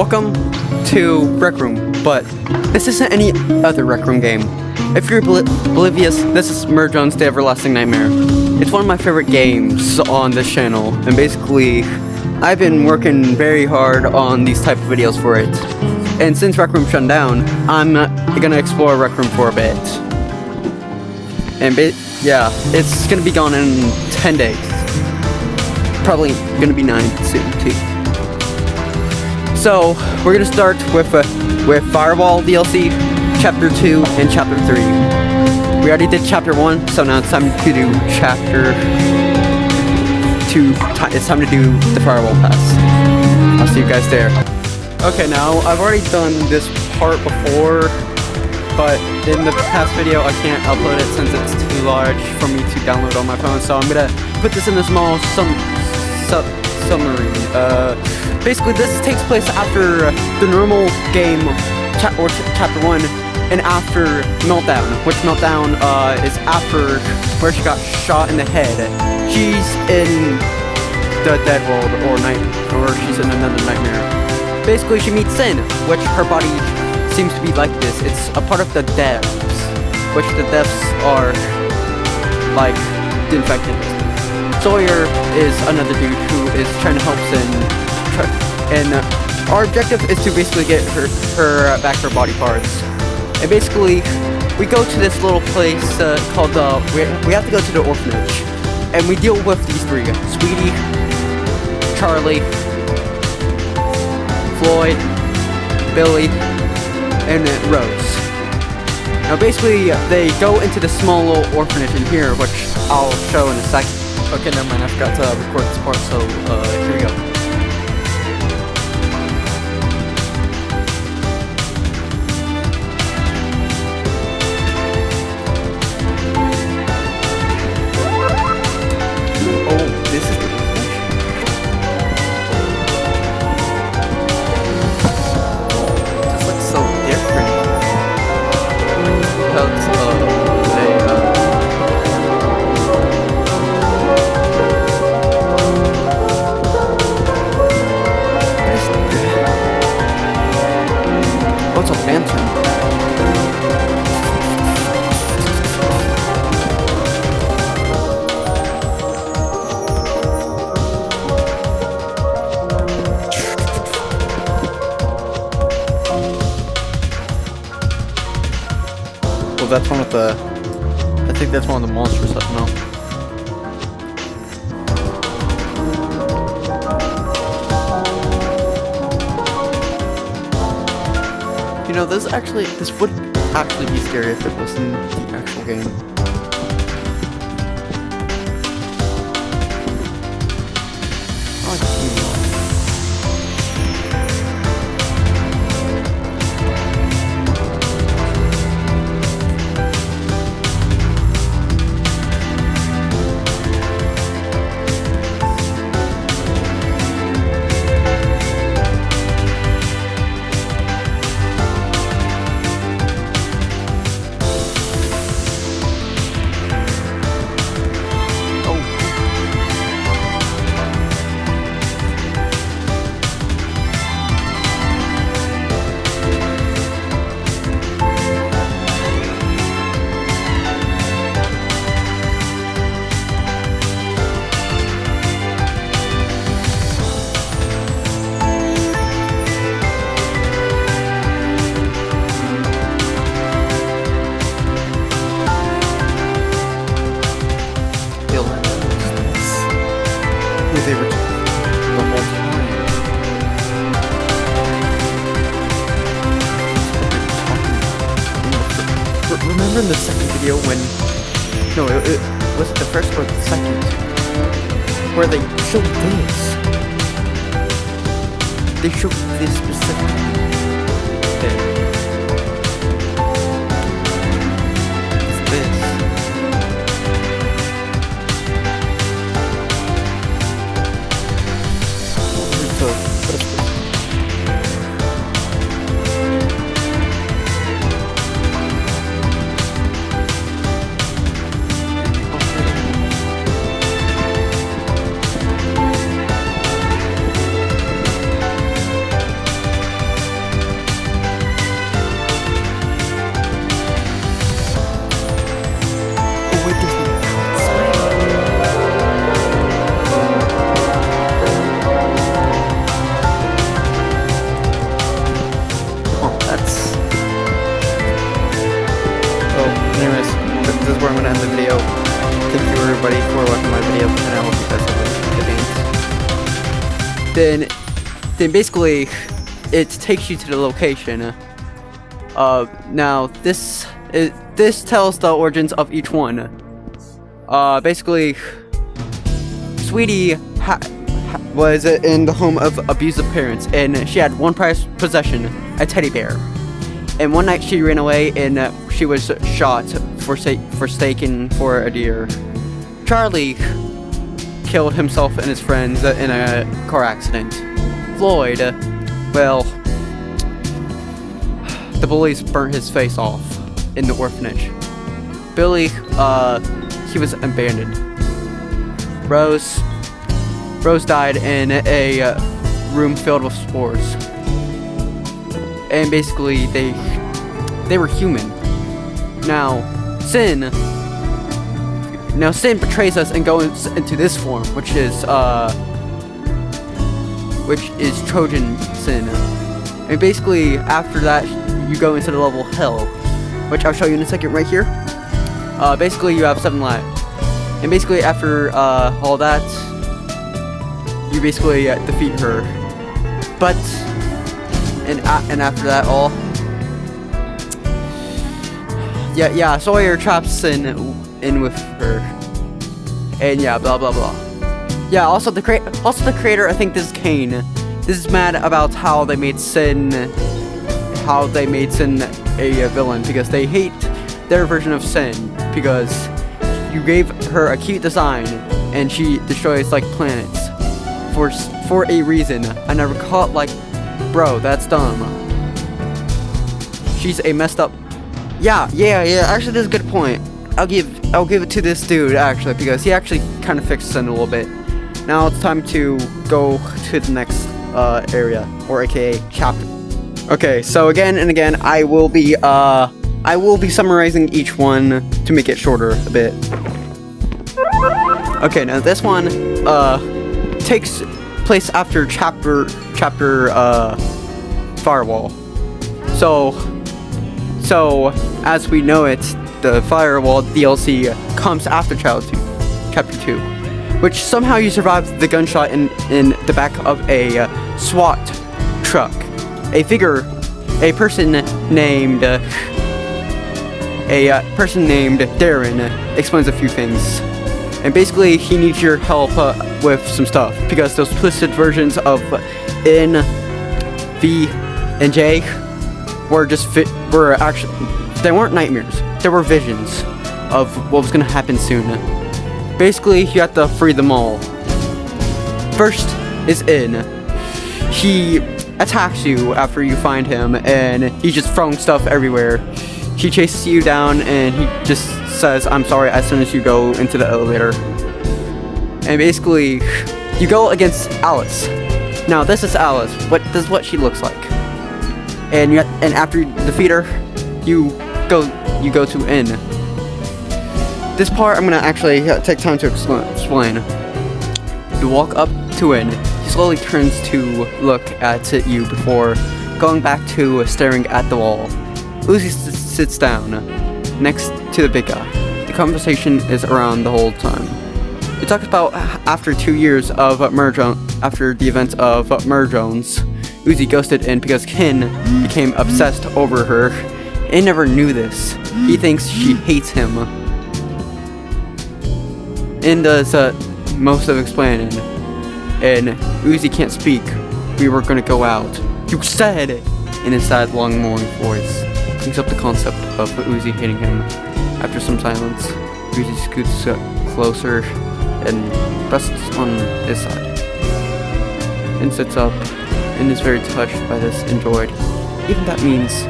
welcome to Rec Room, but this isn't any other Rec Room game. If you're oblivious, this is Merjohn's The Everlasting Nightmare. It's one of my favorite games on this channel, and basically, I've been working very hard on these type of videos for it. And since Rec Room shut down, I'm gonna explore Rec Room for a bit. And yeah, it's gonna be gone in 10 days. Probably gonna be 9 soon, too. So, we're gonna start with Firewall DLC, Chapter 2, and Chapter 3. We already did Chapter 1, so now it's time to do Chapter 2. It's time to do the Firewall Pass. I'll see you guys there. Okay, now, I've already done this part before, but in the past video, I can't upload it since it's too large for me to download on my phone, so I'm gonna put this in a small summary. Basically, this takes place after the normal game, Chapter 1, and after Meltdown, which Meltdown is after where she got shot in the head. She's in the dead world, or she's in another nightmare. Basically, she meets Sin, which her body seems to be like this. It's a part of the depths, which the depths are like the infected. Sawyer is another dude who is trying to help Sin. And our objective is to basically get her back her body parts. And basically, we go to this little place called we have to go to the orphanage, and we deal with these three: Sweetie, Charlie, Floyd, Billy, and Rose. Now, basically, they go into the small little orphanage in here, which I'll show in a second. Okay, never mind. I forgot to record this part, so here we go. That's one of the, I think that's one of the monsters, I don't know. You know, this would actually be scary if it was in the actual game. They were the whole time. Remember in the second video when... No, it was it the first or the second? Where they showed this. They showed this specifically. It's this. I'm gonna end the video. Thank you everybody for watching my video, and I hope you guys have a good day. Then basically, it takes you to the location. Now this tells the origins of each one. Basically, Sweetie was in the home of abusive parents, and she had one prized possession, a teddy bear. And one night she ran away, and she was shot for staking for a deer. Charlie killed himself and his friends in a car accident. Floyd, well, the bullies burnt his face off in the orphanage. Billy, he was abandoned. Rose died in a room filled with spores. And basically, they were human. Now, Sin betrays us and goes into this form, which is Trojan Sin. And basically, after that, you go into the level Hell, which I'll show you in a second right here. Basically, you have 7 lives. And basically, after all that, you basically defeat her. But and after that all, yeah, Sawyer traps Sin in with her, and yeah, blah blah blah. Yeah, also the creator, I think this is Kane. This is mad about how they made Sin a villain, because they hate their version of Sin, because you gave her a cute design and she destroys like planets for a reason. I never caught, like, bro, that's dumb. She's a messed up. Yeah. Actually, that's a good point. I'll give it to this dude actually, because he actually kind of fixed Sin a little bit. Now it's time to go to the next area, or AKA chapter. Okay, so again and again, I will be summarizing each one to make it shorter a bit. Okay, now this one takes place after chapter Firewall. So as we know it, the Firewall DLC comes after chapter 2, which somehow you survived the gunshot in the back of a SWAT truck. A person named Darren explains a few things, and basically he needs your help with some stuff, because those twisted versions of N, V, and J were actually, they weren't nightmares, they were visions of what was gonna happen soon. Basically, you have to free them all. First is N. He attacks you after you find him, and he's just throwing stuff everywhere. He chases you down, and he just says, "I'm sorry," as soon as you go into the elevator. And basically, you go against Alice. Now, this is Alice. This is what she looks like. And after you defeat her, you go to N. This part I'm gonna actually take time to explain. You walk up to N. He slowly turns to look at you before going back to staring at the wall. Uzi sits down next to the big guy. The conversation is around the whole time. It talks about after 2 years of after the events of Merge Jones, Uzi ghosted N because Ken became obsessed over her. N never knew this. He thinks she hates him. N does most of explaining, and Uzi can't speak. We were gonna go out. You said it! In his sad, long, mourning voice. Brings up the concept of Uzi hating him. After some silence, Uzi scoots closer and rests on his side. And sits up and is very touched by this, enjoyed. Even that means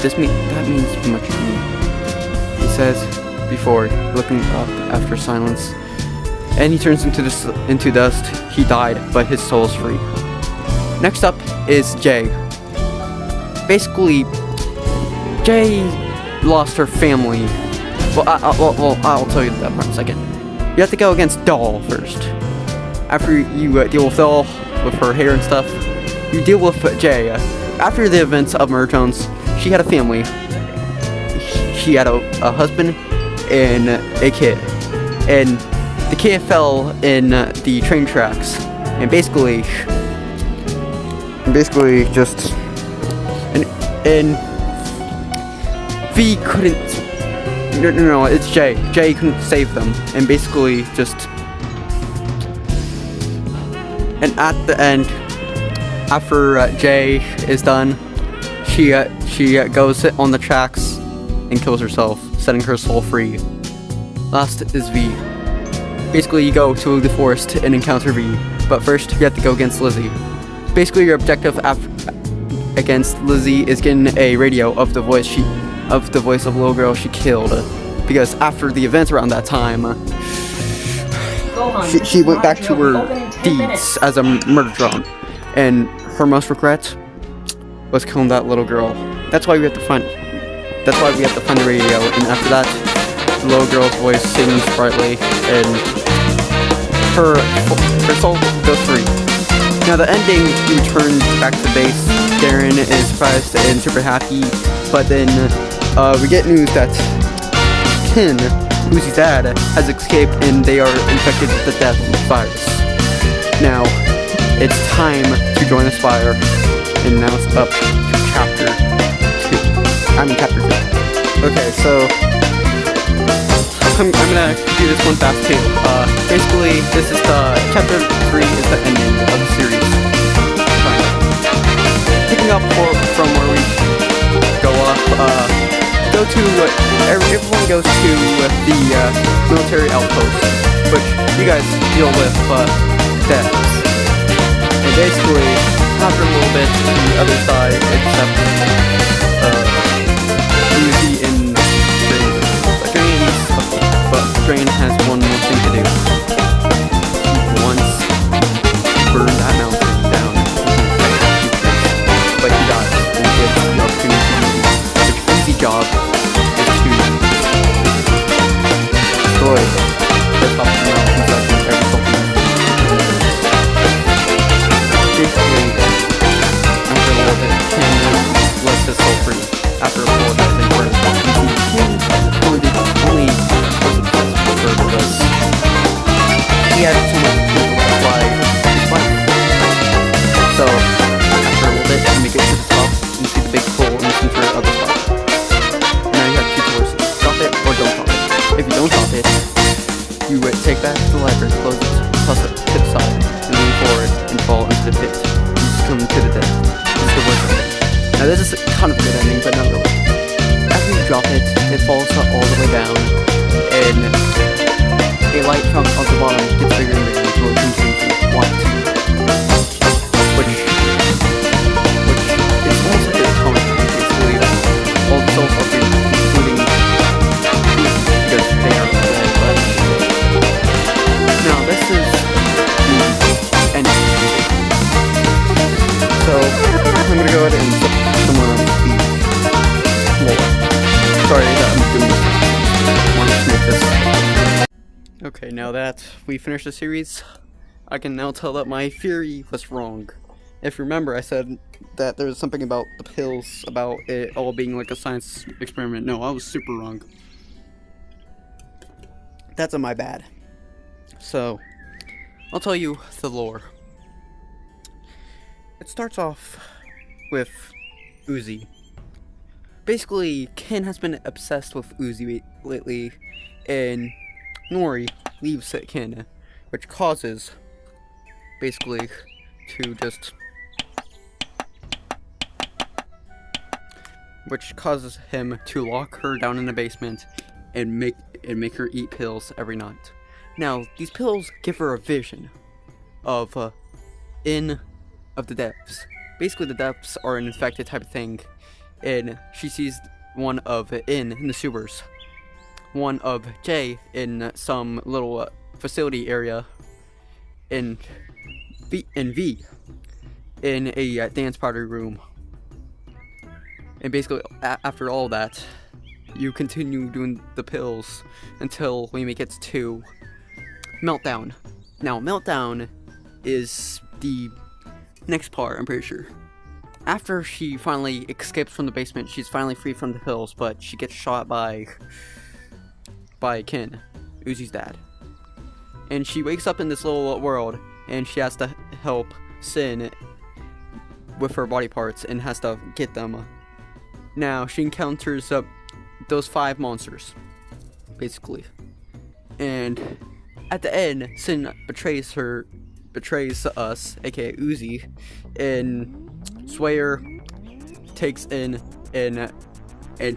much to me, he says before looking up after silence. And he turns into dust. He died, but his soul is free. Next up is Jay. Basically, Jay lost her family. Well, I'll tell you that part in a second. You have to go against Doll first. After you deal with Doll, with her hair and stuff, you deal with Jay. After the events of Merge Jones, she had a family. She had a husband and a kid, and the kid fell in the train tracks, and basically just and V couldn't. No, it's Jay. Jay couldn't save them, and basically just. And at the end, after Jay is done, she goes on the tracks and kills herself, setting her soul free. Last is V. Basically, you go to the forest and encounter V, but first you have to go against Lizzie. Basically, your objective against Lizzie is getting a radio of the voice of the little girl she killed, because after the events around that time, she went back to her deeds as a murder drone, and her most regret was killing that little girl. That's why we have to find the radio, and after that, the little girl's voice sings brightly, and her soul goes free. Now the ending, you return back to base. Darren is surprised and super happy, but then we get news that Ken, who's his dad, has escaped and they are infected with the death virus. Now, it's time to join the Spire, and now it's up to chapter 2. Okay, so I'm gonna do this one fast too. Basically, this is chapter 3 is the ending of the series. Picking up from where we go up, everyone goes to the military outpost, which you guys deal with deaths. And basically, after a little bit to the other side, except Uzi and Drain has one more thing to do. Once burn that mountain down, but he dies and gets the opportunity to do the easy job is to destroy the top of the mountain section every something. Basically, after a little bit, Ken lets his soul free. After a little bit, they burn only because he had too much people to fly his life. So, after a little bit, you make it to the top, and see the big hole in the center of the top. Now you have two choices, drop it or don't drop it. If you don't drop it, you would take back to the library, close it, toss it to the side, and lean forward and fall into the pit. You just come to the death. It's the worst ending. Now this is kind of a good ending, but not really. After you drop it, it falls all the way down, and a light chunk on the bottom gets bigger and bigger until it turns into white. Which is almost like a comic. Basically, all the souls are free, including because they are dead, but now this is the ending. So, I'm gonna go ahead and put someone on the floor. Sorry that I'm doing this. I wanted to make this. Okay, now that we finished the series, I can now tell that my theory was wrong. If you remember, I said that there was something about the pills, about it all being like a science experiment. No, I was super wrong. That's on my bad. So, I'll tell you the lore. It starts off with Uzi. Basically, Ken has been obsessed with Uzi lately, and Nori leaves Ken, which causes, basically, which causes him to lock her down in the basement and make her eat pills every night. Now, these pills give her a vision of the depths. Basically, the depths are an infected type of thing, and she sees one of in the sewers, one of Jay in some little facility area, and V in a dance party room. And basically, after all that, you continue doing the pills until we make it to Meltdown. Now, Meltdown is the next part, I'm pretty sure. After she finally escapes from the basement, she's finally free from the pills, but she gets shot by by Ken, Uzi's dad. And she wakes up in this little world, and she has to help Sin with her body parts and has to get them. Now, she encounters those 5 monsters, basically. And at the end, Sin betrays us, aka Uzi, and Swayer takes in and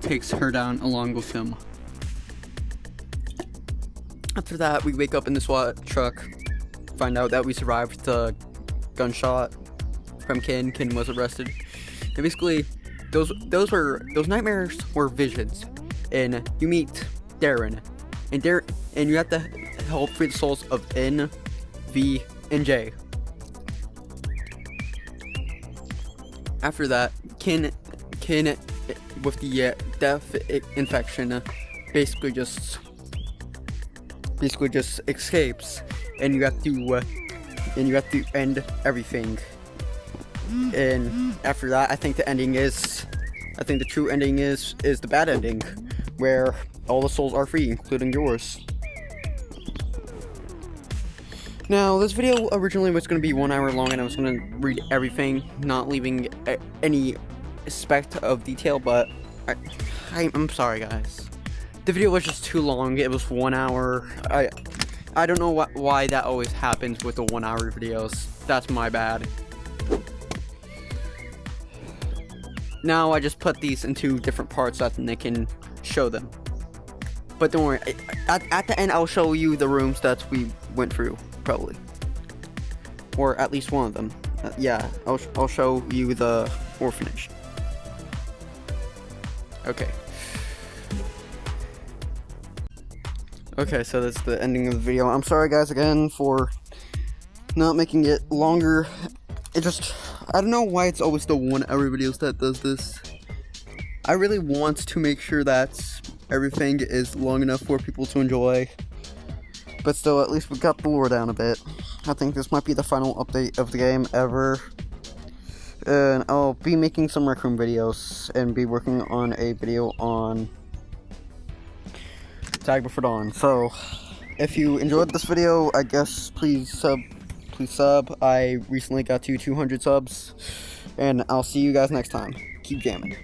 takes her down along with him. After that, we wake up in the SWAT truck, find out that we survived the gunshot from Ken. Ken was arrested, and basically, those nightmares were visions. And you meet Darren, and you have to help free the souls of N, V, and J. After that, Ken with the death infection basically just escapes, and you have to end everything. And after that, I think the true ending is the bad ending, where all the souls are free, including yours. Now, this video originally was going to be 1 hour long, and I was going to read everything, not leaving any speck of detail, but I'm sorry, guys. The video was just too long. It was 1 hour. I don't know why that always happens with the 1 hour videos. That's my bad. Now I just put these into different parts so that Nick can show them. But don't worry, at the end I'll show you the rooms that we went through, probably. Or at least one of them. Yeah, I'll show you the orphanage. Okay. Okay, so that's the ending of the video. I'm sorry guys again for not making it longer. I don't know why it's always the 1 hour videos that does this. I really want to make sure that everything is long enough for people to enjoy. But still, at least we got the lore down a bit. I think this might be the final update of the game ever. And I'll be making some Rec Room videos and be working on a video on Tag Before Dawn. So, if you enjoyed this video, I guess please sub. I recently got to 200 subs, and I'll see you guys next time. Keep jamming.